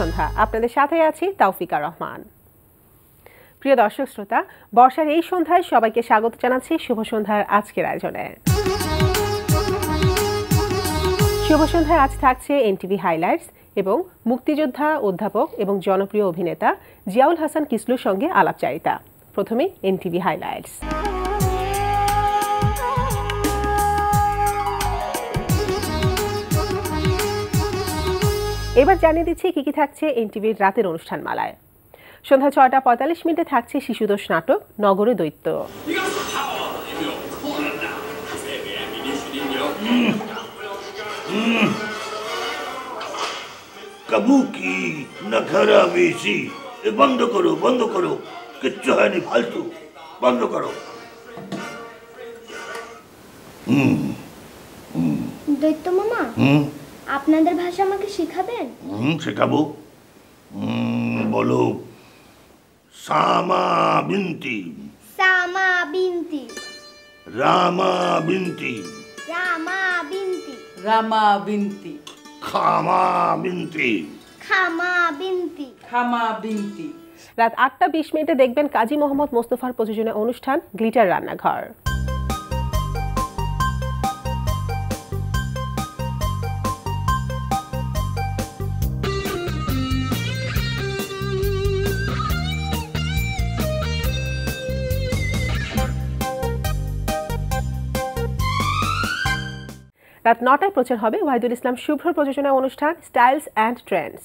সন্ধ্যা, আপনাদের সাথে আছি তাওফিকা রহমান। প্রিয় দর্শক শ্রোতা, বর্ষার এই সন্ধ্যায় সবাইকে স্বাগত জানাচ্ছি শুভ সন্ধ্যার আজকের আয়োজনে। শুভ সন্ধ্যায় আজ থাকছে এনটিভি হাইলাইটস এবং মুক্তিযোদ্ধা, অধ্যাপক এবং জনপ্রিয় অভিনেতা জিয়াউল হাসান কিসলুর সঙ্গে আলাপচারিতা। প্রথমে এনটিভি হাইলাইটস। এবার জানিয়ে দিচ্ছি কি কি থাকছে এনটিভির রাতের অনুষ্ঠান মালায়। সন্ধ্যা 6টা 45 মিনিটে থাকছে শিশুদোষ নাটক নগরে দৈত্য। কাবুকি নখরা বেশি, বন্ধ করো বন্ধ করো, কিচ্ছু হয়নি, ফালতু, বন্ধ করো। দৈত্য মামা, আপনাদের ভাষা আমাকে শেখাবেন? শেখাবো। বলো। সামা বিনতি, সামা বিনতি, রামা বিনতি, রামা বিনতি, রামা বিনতি, খামা বিনতি, খামা বিনতি, খামা বিনতি। রাত 8টা 20 মিনিটে দেখবেন কাজী মোহাম্মদ মোস্তফার প্রযোজনা অনুষ্ঠান গ্লিটার রান্নাঘর। রাত 9টায় প্রচার হবে ওয়াহিদুল ইসলাম শুভ্র প্রযোজনা অনুষ্ঠান স্টাইলস অ্যান্ড ট্রেন্ডস।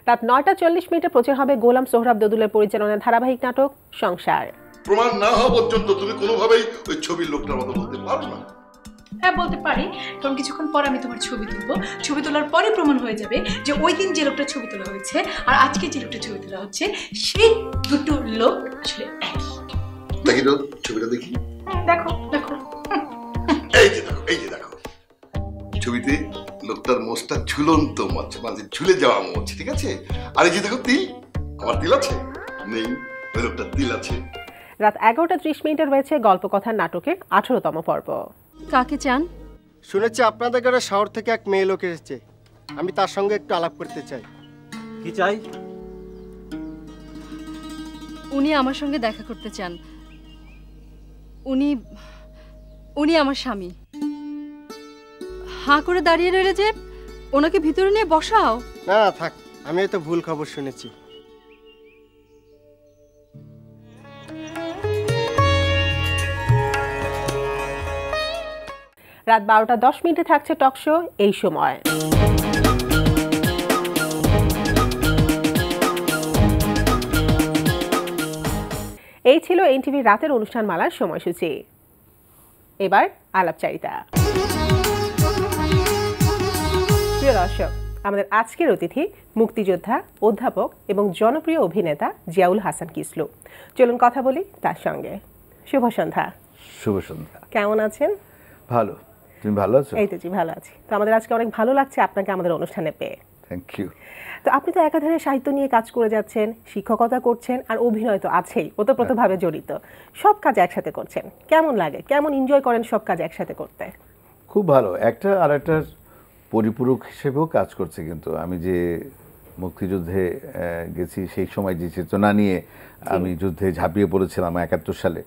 রাত 9টা 40 মিনিটে প্রচার হবে গোলাম সোহরাব দদুলের পরিচালনায় ধারাবাহিক নাটক সংসার। প্রমাণ না হওয়া পর্যন্ত তুমি কোনোভাবেই ওই ছবির লোকটার মতো বলতে পারো না। হ্যাঁ বলতে পারি, কারণ কিছুক্ষণ পর আমি তোমার ছবি তুলবো। ছবি তোলার পরে প্রমাণ হয়ে যাবে যে ওই দিন যে লোকটা ছবি তোলা হয়েছে আর আজকে যে লোকটা ছবি তোলা হচ্ছে সেই দুটো লোক আসলে একই। দেখি তো ছবিটা, দেখি। দেখো দেখো, এই যে দেখো, এই যে দেখো, ছবিতে লোকটার মোচটা ঝুলন্ত মাছ, মাঝে ঝুলে যাওয়া মোচ, ঠিক আছে? আর এই যে দেখো তিল, আমার তিল আছে? নেই, ওই লোকটার তিল আছে। রাত 11টা 30 মিনিটে রয়েছে গল্পকথার নাটকের 18তম পর্ব। কাকে চান? শুনেছি আপনাদের ঘরে শহর থেকে এক মেয়ে লোক এসেছে, আমি তার সঙ্গে একটু আলাপ করতে চাই। কি চাই? উনি আমার সঙ্গে দেখা করতে চান। উনি আমার স্বামী। হাঁ করে দাঁড়িয়ে রইলে যে, ওনাকে ভিতরে নিয়ে বসাও। না না থাক, আমি হয়তো ভুল খবর শুনেছি। রাত 12টা 10 মিনিটে থাকছে টক শো এই সময়। এই ছিল এনটিভি রাতের অনুষ্ঠান মালার সময়সূচি। এবার আলাপচারিতা। প্রিয় দর্শক, আমাদের আজকের অতিথি মুক্তিযোদ্ধা, অধ্যাপক এবং জনপ্রিয় অভিনেতা জিয়াউল হাসান কিসলু। চলুন কথা বলি তার সঙ্গে। শুভ সন্ধ্যা। শুভ সন্ধ্যা। কেমন আছেন? ভালো, তুমি ভালো আছো? এই তো জি, ভালো আছি। তো আমাদের আজকে অনেক ভালো লাগছে আপনাকে আমাদের অনুষ্ঠানে পেয়ে। Thank you. তো আপনি তো একাধারে সাহিত্য নিয়ে কাজ করে যাচ্ছেন, শিক্ষকতা করছেন, আর অভিনয় তো আছেই, ওতপ্রোতভাবে জড়িত। সব কাজ একসাথে করছেন, কেমন লাগে? কেমন এনজয় করেন সব কাজ একসাথে করতে? খুব ভালো, একটা আর একটার পরিপূরক হিসেবেও কাজ করছে। কিন্তু আমি যে মুক্তিযুদ্ধে গেছি, সেই সময় যে চেতনা নিয়ে আমি যুদ্ধে ঝাঁপিয়ে পড়েছিলাম 71 সালে,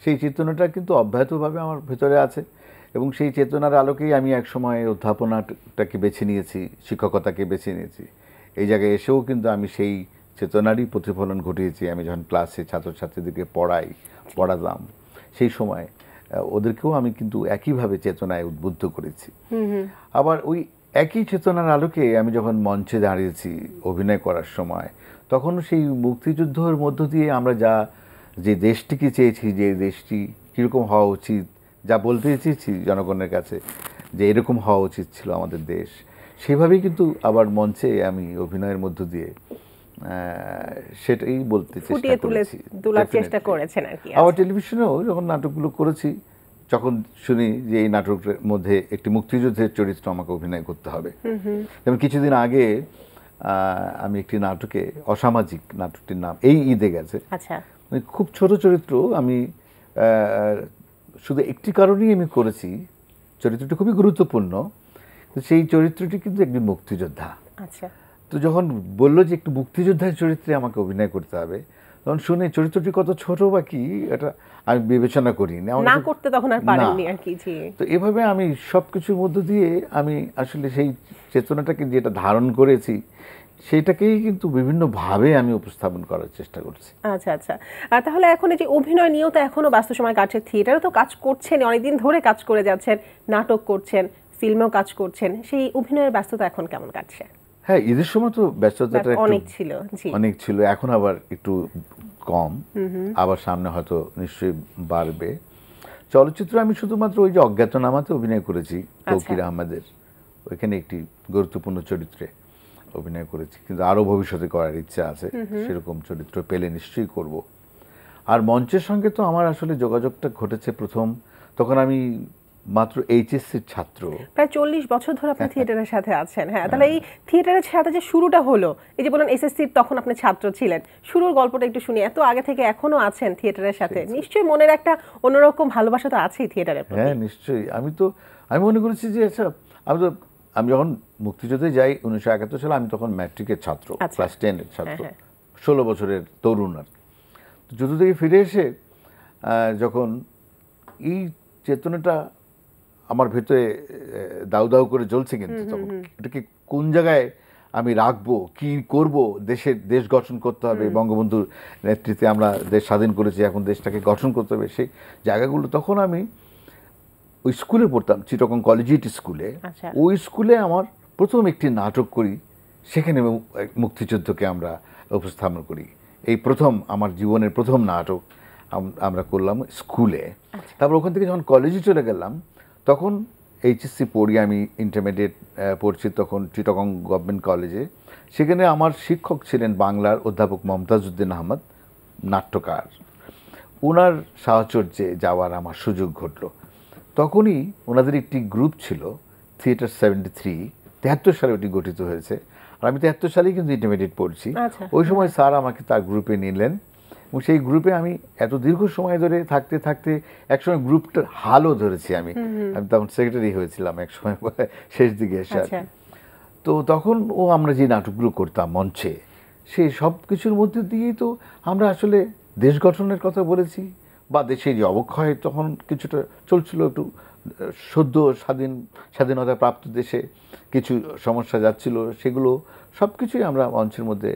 সেই চেতনাটা কিন্তু অব্যাহতভাবে আমার ভেতরে আছে। এবং সেই চেতনার আলোকেই আমি এক সময় অধ্যাপনাটাকে বেছে নিয়েছি, শিক্ষকতাকে বেছে নিয়েছি। এই জায়গায় এসেও কিন্তু আমি সেই চেতনারই প্রতিফলন ঘটিয়েছি। আমি যখন ক্লাসে ছাত্রছাত্রীদেরকে পড়াতাম, সেই সময় ওদেরকেও আমি কিন্তু একইভাবে চেতনায় উদ্বুদ্ধ করেছি। আবার ওই একই চেতনার আলোকে আমি যখন মঞ্চে দাঁড়িয়েছি অভিনয় করার সময়, তখন সেই মুক্তিযুদ্ধের মধ্য দিয়ে আমরা যে দেশটিকে চেয়েছি, যে দেশটি কীরকম হওয়া উচিত, যা বলতে চেয়েছি জনগণের কাছে যে এরকম হওয়া উচিত ছিল আমাদের দেশ, সেভাবেই কিন্তু আবার মঞ্চে আমি অভিনয়ের মধ্য দিয়ে সেটাই বলতে চেষ্টা করেছি। আবার টেলিভিশনেও যখন নাটকগুলো করেছি, যখন শুনি যে এই নাটকের মধ্যে একটি মুক্তিযুদ্ধের চরিত্র আমাকে অভিনয় করতে হবে। যেমন কিছুদিন আগে আমি একটি নাটকে, অসামাজিক নাটকটির নাম এই ঈদে গেছে, খুব ছোট চরিত্র, আমি শুধু একটি কারণেই আমি করেছি চরিত্রটি খুবই গুরুত্বপূর্ণ, তো সেই চরিত্রটি কিন্তু একজন মুক্তিযোদ্ধা। আচ্ছা, তো যখন বললো যে একটু মুক্তিযোদ্ধার চরিত্রে আমাকে অভিনয় করতে হবে, তখন শুনে চরিত্রটি কত ছোট বা কি এটা আমি বিবেচনা করিনি, না করতে তখন আর পারেননি আর কি। জি, তো এভাবে আমি সব কিছুর মধ্য দিয়ে আমি আসলে সেই চেতনাটাকে যেটা ধারণ করেছি সেটাকেই কিন্তু বিভিন্নভাবে আমি উপস্থাপন করার চেষ্টা করছি। আচ্ছা আচ্ছা, তাহলে এখন এই যে অভিনয় নিয়েও তো এখনো ব্যস্ত সময় কাটছে, থিয়েটারে তো কাজ করছেন, অনেকদিন ধরে কাজ করে যাচ্ছেন, নাটক করছেন, ফিল্মেও কাজ করছেন, সেই অভিনয়ের ব্যস্ততা এখন কেমন কাটছে? হ্যাঁ, ঈদের সময় তো ব্যস্ততাটা অনেক ছিল। জি, অনেক ছিল, এখন আবার একটু কম, আবার সামনে হয়তো নিশ্চয়ই বাড়বে। চলচ্চিত্র আমি শুধুমাত্র ওই যে অজ্ঞাতনামাতে অভিনয় করেছি তৌকির আহমেদের, ওইখানে একটি গুরুত্বপূর্ণ চরিত্রে অভিনয় করেছি, কিন্তু আরও ভবিষ্যতে করার ইচ্ছা আছে, সেরকম চরিত্র পেলে নিশ্চয়ই করব। আর মঞ্চের সঙ্গে তো আমার আসলে যোগাযোগটা ঘটেছে প্রথম, তখন আমি মাত্র এইচএসসির ছাত্র। প্রায় 40 বছর ধরে আপনি থিয়েটারের সাথে আছেন। হ্যাঁ, তাহলে এই থিয়েটারের সাথে যে শুরুটা হলো, এই যে বলেন এসএসসির তখন আপনি ছাত্র ছিলেন, শুরুর গল্পটা একটু শুনি। এত আগে থেকে এখনো আছেন থিয়েটারের সাথে, নিশ্চয়ই মনের একটা অন্যরকম ভালোবাসা তো আছেই থিয়েটারের প্রতি। হ্যাঁ নিশ্চয়ই, আমি মনে করেছি যে আচ্ছা, আমি যখন মুক্তিযুদ্ধে যাই 1971 সালে, আমি তখন ম্যাট্রিকের ছাত্র, ক্লাস 10-এর ছাত্র, 16 বছরের তরুণ। আর যুদ্ধ থেকে ফিরে এসে যখন এই চেতনাটা আমার ভেতরে দাউ দাউ করে জ্বলছে, কিন্তু তখন এটাকে কোন জায়গায় আমি রাখবো, কি করব, দেশ গঠন করতে হবে, বঙ্গবন্ধুর নেতৃত্বে আমরা দেশ স্বাধীন করেছি, এখন দেশটাকে গঠন করতে হবে, সেই জায়গাগুলো তখন আমি ওই স্কুলে পড়তাম, চিটাগং কলেজিয়েট স্কুলে। ওই স্কুলে আমার প্রথম একটি নাটক করি, সেখানে মুক্তিযুদ্ধকে আমরা উপস্থাপন করি। এই প্রথম আমার জীবনের প্রথম নাটক আমরা করলাম স্কুলে। তারপর ওখান থেকে যখন কলেজে চলে গেলাম, তখন এইচএসসি পড়ি, আমি ইন্টারমিডিয়েট পড়ছি তখন চিটাগং গভর্নমেন্ট কলেজে। সেখানে আমার শিক্ষক ছিলেন বাংলার অধ্যাপক মমতাজ উদ্দিন আহমদ, নাট্যকার। ওনার সাহচর্যে যাওয়ার আমার সুযোগ ঘটলো। তখনই ওনাদের একটি গ্রুপ ছিল, থিয়েটার 73, 73 সালে ওটি গঠিত হয়েছে, আর আমি 73 সালেই কিন্তু ইন্টারমিডিয়েট পড়ছি। ওই সময় স্যার আমাকে তার গ্রুপে নিলেন, এবং সেই গ্রুপে আমি এত দীর্ঘ সময় ধরে থাকতে থাকতে একসময় গ্রুপটার হালও ধরেছি। আমি তখন সেক্রেটারি হয়েছিলাম একসময় শেষ দিকে এসে। তো তখন আমরা যে নাটকগুলো করতাম মঞ্চে, সেই সব কিছুর মধ্যে দিয়েই তো আমরা আসলে দেশ গঠনের কথা বলেছি, বা দেশের যে অবক্ষয় তখন কিছুটা চলছিল, একটু সদ্য স্বাধীনতা প্রাপ্ত দেশে কিছু সমস্যা যাচ্ছিল, সেগুলো সব কিছুই আমরা মঞ্চের মধ্যে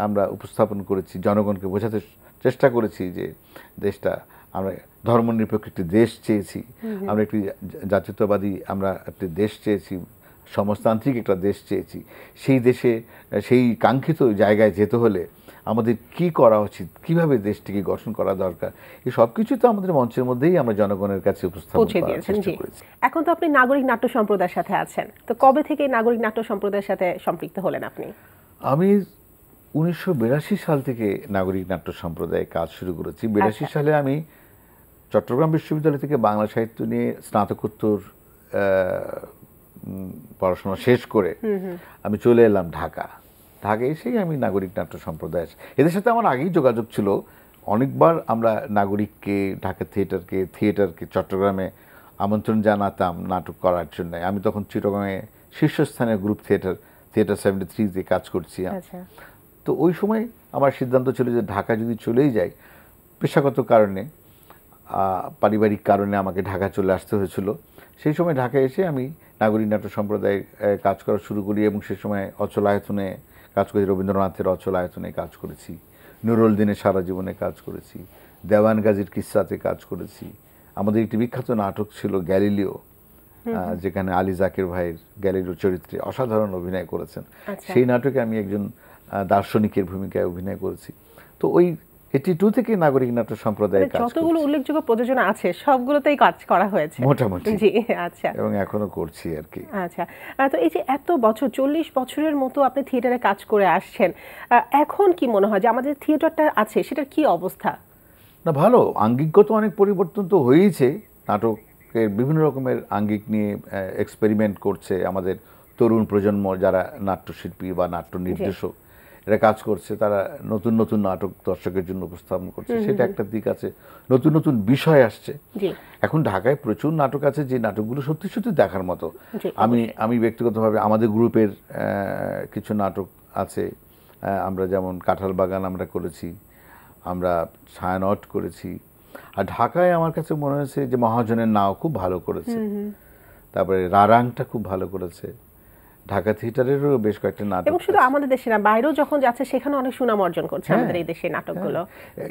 আমরা উপস্থাপন করেছি, জনগণকে বোঝাতে চেষ্টা করেছি যে দেশটা, আমরা ধর্মনিরপেক্ষ একটি দেশ চেয়েছি, আমরা একটি জাতীয়তাবাদী আমরা একটি দেশ চেয়েছি, সমাজতান্ত্রিক একটা দেশ চেয়েছি। সেই দেশে সেই কাঙ্ক্ষিত জায়গায় যেতে হলে আমাদের কি করা উচিত, কিভাবে দেশটিকে গঠন করা দরকার, এই সব কিছু তো আমাদের মঞ্চের মধ্যেই আমরা জনগণের কাছে উপস্থাপন করার চেষ্টা করেছি। এখন তো আপনি নাগরিক নাট্য সম্প্রদায়ের সাথে আছেন, তো কবে থেকে নাগরিক নাট্য সম্প্রদায়ের সাথে সম্পৃক্ত হলেন আপনি? আমি 1982 সাল থেকে নাগরিক নাট্য সম্প্রদায়ে কাজ শুরু করেছি। 82 সালে আমি চট্টগ্রাম বিশ্ববিদ্যালয় থেকে বাংলা সাহিত্য নিয়ে স্নাতকোত্তর পড়াশোনা শেষ করে আমি চলে এলাম ঢাকায় এসেই আমি নাগরিক নাট্য সম্প্রদায়, এদের সাথে আমার আগেই যোগাযোগ ছিল। অনেকবার আমরা নাগরিককে, ঢাকা থিয়েটারকে চট্টগ্রামে আমন্ত্রণ জানাতাম নাটক করার জন্য। আমি তখন চিটাগংয়ে শীর্ষস্থানীয় গ্রুপ থিয়েটার 73-তে কাজ করছি। তো ওই সময় আমার সিদ্ধান্ত ছিল যে ঢাকা যদি চলেই যাই, পেশাগত কারণে, পারিবারিক কারণে আমাকে ঢাকা চলে আসতে হয়েছিল। সেই সময় ঢাকায় এসে আমি নাগরিক নাট্য সম্প্রদায়ে কাজ করা শুরু করি, এবং সে সময় অচলায়তনে কাজ করেছি, রবীন্দ্রনাথের অচলায়তনে কাজ করেছি, নুরুল দিনের সারা জীবনে কাজ করেছি, দেওয়ান গাজীর কিস্সাতে কাজ করেছি। আমাদের একটি বিখ্যাত নাটক ছিল গ্যালিলিও, যেখানে আলী জাকির ভাইয়ের গ্যালিলিও চরিত্রে অসাধারণ অভিনয় করেছেন। সেই নাটকে আমি একজন দার্শনিকের ভূমিকায় অভিনয় করেছি। তো ওই 82 থেকে নাগরিক নাট্য সম্প্রদায়ে যতগুলো উল্লেখযোগ্য প্রযোজনা আছে সবগুলোতেই কাজ করা হয়েছে মোটামুটি। জি, আচ্ছা, এবং এখনো করছি আর কি। আচ্ছা, তো এই যে এত বছর, 40 বছরের মতো আপনি থিয়েটারে কাজ করে আসছেন, এখন কি মনে হয় যে আমাদের থিয়েটারটা আছে সেটার কি অবস্থা? না, ভালো, আঙ্গিকগত অনেক পরিবর্তন তো হয়েছে। নাটকের বিভিন্ন রকমের আঙ্গিক নিয়ে এক্সপেরিমেন্ট করছে আমাদের তরুণ প্রজন্ম, যারা নাট্যশিল্পী বা নাট্য নির্দেশক, এরা কাজ করছে, তারা নতুন নতুন নাটক দর্শকের জন্য উপস্থাপন করছে, সেটা একটা দিক আছে। নতুন নতুন বিষয় আসছে। এখন ঢাকায় প্রচুর নাটক আছে যে নাটকগুলো সত্যি সত্যি দেখার মতো। আমি ব্যক্তিগতভাবে আমাদের গ্রুপের কিছু নাটক আছে, আমরা যেমন কাঁঠাল বাগান আমরা করেছি, আমরা ছায়ানট করেছি। আর ঢাকায় আমার কাছে মনে হয়েছে যে মহাজনের নাও খুব ভালো করেছে, তারপরে রারাংটা খুব ভালো করেছে। ঢাকা থিয়েটারেরও বেশ কয়েকটা নাটক, এবং শুধু আমাদের দেশে না, বাইরেও যখন যাচ্ছে সেখানে অনেক সুনাম অর্জন করছে আমাদের এই দেশের নাটকগুলো।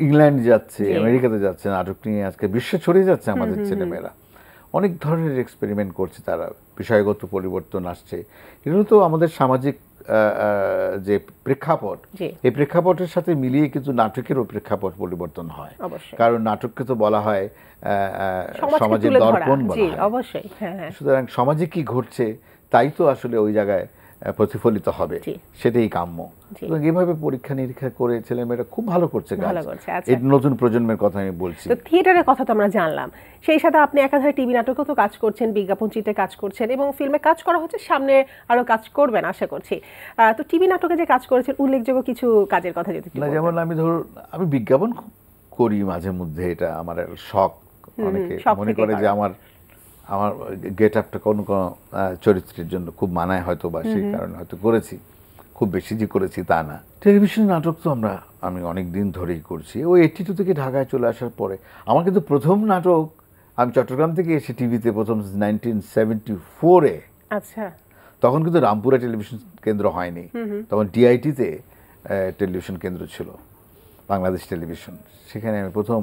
ইংল্যান্ড যাচ্ছে, আমেরিকাতে যাচ্ছে, নাটক নিয়ে আজকে বিশ্বে ছড়িয়ে যাচ্ছে আমাদের ছেলেমেয়েরা। অনেক ধরনের এক্সপেরিমেন্ট করছে তারা, বিষয়গত পরিবর্তন আসছে। এগুলো তো আমাদের সামাজিক যে প্রেক্ষাপট, এই প্রেক্ষাপটের সাথে মিলিয়ে কিন্তু নাটকেরও প্রেক্ষাপট পরিবর্তন হয়। কারণ নাটককে তো বলা হয় সমাজের দর্পণ বলা হয়। অবশ্যই। সুতরাং সমাজে কি ঘটছে তাই তো আসলে ওই জায়গায় প্রতিফলিত হবে, সেটাই কাম্য। এবং এইভাবে পরীক্ষা নিরীক্ষা করে ছেলেমেয়েরা খুব ভালো করছে কাজ। এই নতুন প্রজন্মের কথা আমি বলছি। তো থিয়েটারের কথা তো আমরা জানলাম, সেই সাথে আপনি একাধারে টিভি নাটকও তো কাজ করছেন, বিজ্ঞাপন চিত্রে কাজ করছেন, এবং ফিল্মে কাজ করা হচ্ছে, সামনে আরো কাজ করবেন আশা করছি। তো টিভি নাটকে যে কাজ করেছেন উল্লেখযোগ্য কিছু কাজের কথা যদি একটু বলতেন। যেমন আমি বিজ্ঞাপন করি মাঝে মধ্যে, এটা আমার শখ। অনেকে মনে করে যে আমার গেট আপটা কোনো চরিত্রের জন্য খুব মানায় হয়তো, বা সেই কারণে হয়তো করেছি, খুব বেশি যে করেছি তা না। টেলিভিশন নাটক তো আমি অনেক দিন ধরেই করছি। ওই 82 থেকে ঢাকায় চলে আসার পরে আমার কিন্তু প্রথম নাটক, আমি চট্টগ্রাম থেকে এসে টিভিতে প্রথম 1974-এ। আচ্ছা। তখন কিন্তু রামপুরা টেলিভিশন কেন্দ্র হয়নি, তখন ডিআইটিতে টেলিভিশন কেন্দ্র ছিল, বাংলাদেশ টেলিভিশন। সেখানে আমি প্রথম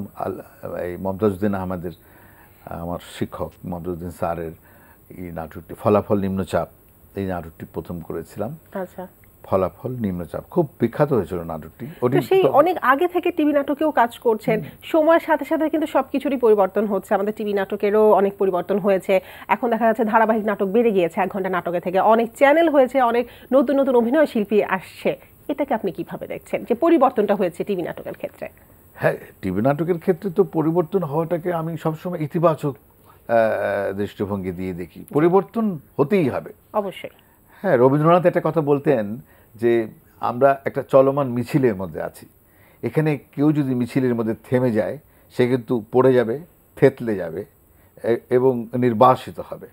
এই মমতাজউদ্দিন আহমেদের, আমার শিক্ষক মমতাজউদ্দিন স্যারের এই নাটকটি ফলাফল নিম্নচাপ, এই নাটকটি প্রথম করেছিলাম। আচ্ছা। ফলাফল নিম্নচাপ খুব বিখ্যাত হয়েছিল নাটকটি। সেই অনেক আগে থেকে টিভি নাটকেও কাজ করছেন, সময়ের সাথে সাথে কিন্তু সবকিছুরই পরিবর্তন হচ্ছে। আমাদের টিভি নাটকেরও অনেক পরিবর্তন হয়েছে। এখন দেখা যাচ্ছে ধারাবাহিক নাটক বেড়ে গিয়েছে, 1 ঘন্টা নাটকে থেকে অনেক চ্যানেল হয়েছে, অনেক নতুন নতুন অভিনয় শিল্পী আসছে। এটাকে আপনি কিভাবে দেখছেন যে পরিবর্তনটা হয়েছে টিভি নাটকের ক্ষেত্রে? হ্যাঁ, টিভি নাটকের ক্ষেত্রে তো পরিবর্তন হওয়াটাকে আমি সবসময় ইতিবাচক দৃষ্টিভঙ্গি দিয়ে দেখি। পরিবর্তন হতেই হবে অবশ্যই। হ্যাঁ, রবীন্দ্রনাথ একটা কথা বলতেন যে আমরা একটা চলমান মিছিলের মধ্যে আছি, এখানে কেউ যদি মিছিলের মধ্যে থেমে যায় সে কিন্তু পড়ে যাবে, থেতলে যাবে এবং নির্বাসিত হবে।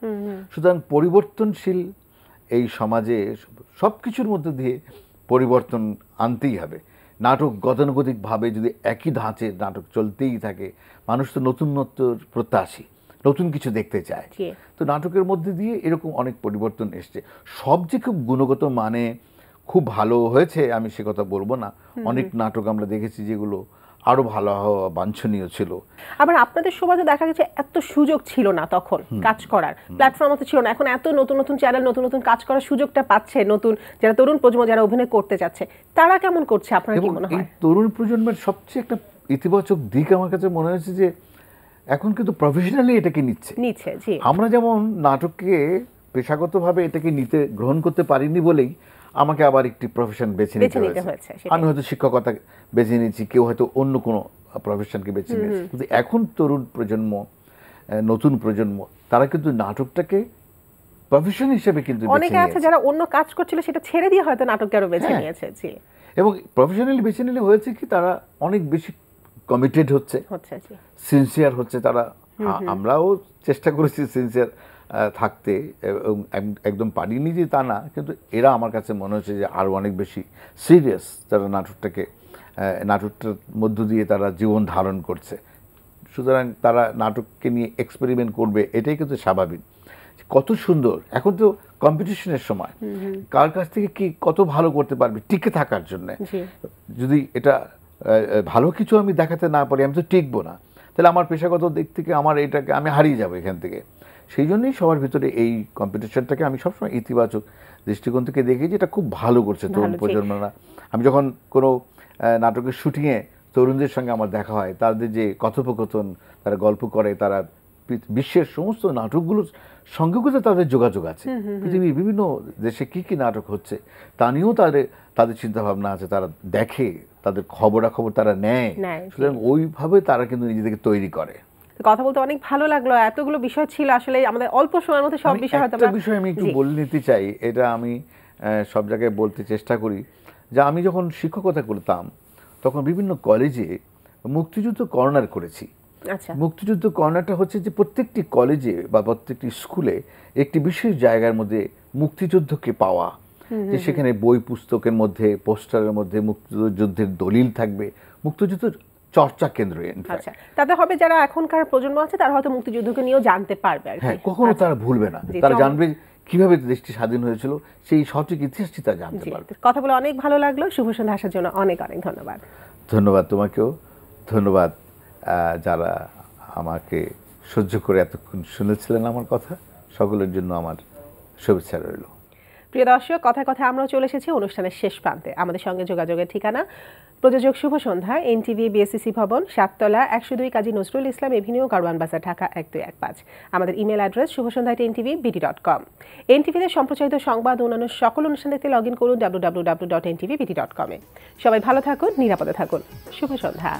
সুতরাং পরিবর্তনশীল এই সমাজে সব কিছুর মধ্যে দিয়ে পরিবর্তন আনতেই হবে। নাটক গতানুগতিকভাবে যদি একই ধাঁচে নাটক চলতেই থাকে, মানুষ তো নতুনত্বর প্রত্যাশী, নতুন কিছু দেখতে চায়। তো নাটকের মধ্যে দিয়ে এরকম অনেক পরিবর্তন এসছে। সব যে খুব গুণগত মানে খুব ভালো হয়েছে আমি সে কথা বলবো না। অনেক নাটক আমরা দেখেছি যেগুলো আরো ভালো হওয়া বাঞ্ছনীয় ছিল। আবার আপনাদের সমাজে দেখা গেছে এত সুযোগ ছিল না তখন কাজ করার, প্ল্যাটফর্ম তো ছিল না। এখন এত নতুন নতুন চ্যানেল, নতুন নতুন কাজ করার সুযোগটা পাচ্ছে নতুন যারা তরুণ প্রজন্ম, যারা অভিনয় করতে যাচ্ছে, তারা কেমন করছে আপনার কি মনে হয়? তরুণ প্রজন্মের সবচেয়ে একটা ইতিবাচক দিক আমার কাছে মনে হয়েছে যে এখন কিন্তু প্রফেশনালি এটাকে নিচ্ছে। জি। আমরা যেমন নাটককে পেশাগতভাবে এটাকে গ্রহণ করতে পারিনি বলেই আমাকে আবার একটি প্রফেশন বেছে নিতে হয়েছে। আমি হয়তো শিক্ষকতা বেছে নিয়েছি, কেউ হয়তো অন্য কোনো প্রফেশনকে বেছে নিয়েছে। কিন্তু এখন তরুণ প্রজন্ম, নতুন প্রজন্ম, তারা কিন্তু নাটকটাকে প্রফেশন হিসেবে কিন্তু অনেকে আছে যারা অন্য কাজ করছিল সেটা ছেড়ে দিয়ে হয়তো নাটককে আরো বেছে নিয়েছে। জি। এবং প্রফেশনালি বেছে নিলে হয়েছে কি, তারা অনেক বেশি কমিটেড হচ্ছে, সিনসিয়ার হচ্ছে তারা। আমরাও চেষ্টা করেছি সিনসিয়ার থাকতে, এবং একদম পারিনি যে তা না, কিন্তু এরা আমার কাছে মনে হচ্ছে যে আরও অনেক বেশি সিরিয়াস। তারা নাটকটার মধ্য দিয়ে তারা জীবন ধারণ করছে। সুতরাং তারা নাটককে নিয়ে এক্সপেরিমেন্ট করবে, এটাই কিন্তু স্বাভাবিক। কত সুন্দর, এখন তো কম্পিটিশনের সময়, কার কাছ থেকে কি কত ভালো করতে পারবে টিকে থাকার জন্য। যদি এটা ভালো কিছু আমি দেখাতে না পারি, আমি তো টিকবো না, তাহলে আমার পেশাগত দিক থেকে এটাকে আমি হারিয়ে যাবো এখান থেকে। সেই জন্যই সবার ভিতরে এই কম্পিটিশনটাকে আমি সবসময় ইতিবাচক দৃষ্টিকোণ থেকে দেখি যে এটা খুব ভালো করছে তরুণ প্রজন্মরা। আমি যখন কোনো নাটকের শুটিংয়ে তরুণদের সঙ্গে আমার দেখা হয়, তাদের যে কথোপকথন, তারা গল্প করে, তারা বিশ্বের সমস্ত নাটকগুলোর সঙ্গে তাদের যোগাযোগ আছে। পৃথিবীর বিভিন্ন দেশে কি কি নাটক হচ্ছে তা নিয়েও তাদের চিন্তাভাবনা আছে, তারা দেখে, তাদের খবরাখবর তারা নেয়। সুতরাং ওইভাবে তারা কিন্তু নিজেদেরকে তৈরি করে। কথা বলতে অনেক ভালো লাগলো। এতগুলো বিষয় ছিল, আসলে আমাদের অল্প সময়ের মধ্যে সব বিষয় হয়তো একটা বিষয় আমি একটু বলে নিতে চাই, এটা আমি সব জায়গায় বলতে চেষ্টা করি যা আমি যখন শিক্ষকতা করতাম তখন বিভিন্ন কলেজে মুক্তিযুদ্ধ কর্নার করেছি। আচ্ছা, মুক্তিযুদ্ধ কর্নারটা হচ্ছে যে প্রত্যেকটি কলেজে বা প্রত্যেকটি স্কুলে একটি বিশেষ জায়গার মধ্যে মুক্তিযুদ্ধকে পাওয়া, যে সেখানে বই পুস্তকের মধ্যে পোস্টারের মধ্যে মুক্তিযুদ্ধের দলিল থাকবে, মুক্তিযুদ্ধ চর্চা কেন্দ্র। আচ্ছা, তাতে হবে যারা এখনকার প্রজন্ম আছে তারা হয়তো মুক্তিযুদ্ধকে নিয়েও জানতে পারবে আর কি। হ্যাঁ, কখনো তারা ভুলবে না, তারা জানবে কিভাবে দেশটি স্বাধীন হয়েছিল, সেই সঠিক ইতিহাসটি তারা জানতে পারবে। কথা বলে অনেক ভালো লাগলো। শুভ সন্ধ্যা আসার জন্য অনেক অনেক ধন্যবাদ। ধন্যবাদ তোমাকেও, ধন্যবাদ যারা আমাকে সহ্য করে এতক্ষণ শুনেছিলেন আমার কথা, সকলের জন্য আমার শুভেচ্ছা রইল। প্রিয় দর্শক, কথায় কথায় আমরাও চলে এসেছি অনুষ্ঠানের শেষ প্রান্তে। আমাদের সঙ্গে যোগাযোগের ঠিকানা প্রযোজক শুভ সন্ধ্যা, এনটিভি বিএসসিসি ভবন, 7 তলা, 102 কাজী নজরুল ইসলাম এভিনিউ, গাড়োয়ান বাজার, ঢাকা 1215। আমাদের ইমেল অ্যাড্রেস শুভসন্ধ্যা@ntvbd.com। এনটিভিতে সম্প্রচারিত সংবাদ ও অন্যান্য সকল অনুষ্ঠান দেখতে লগ ইন করুন www.ntvbd.com-এ। সবাই ভালো থাকুন, নিরাপদে থাকুন। শুভ সন্ধ্যা।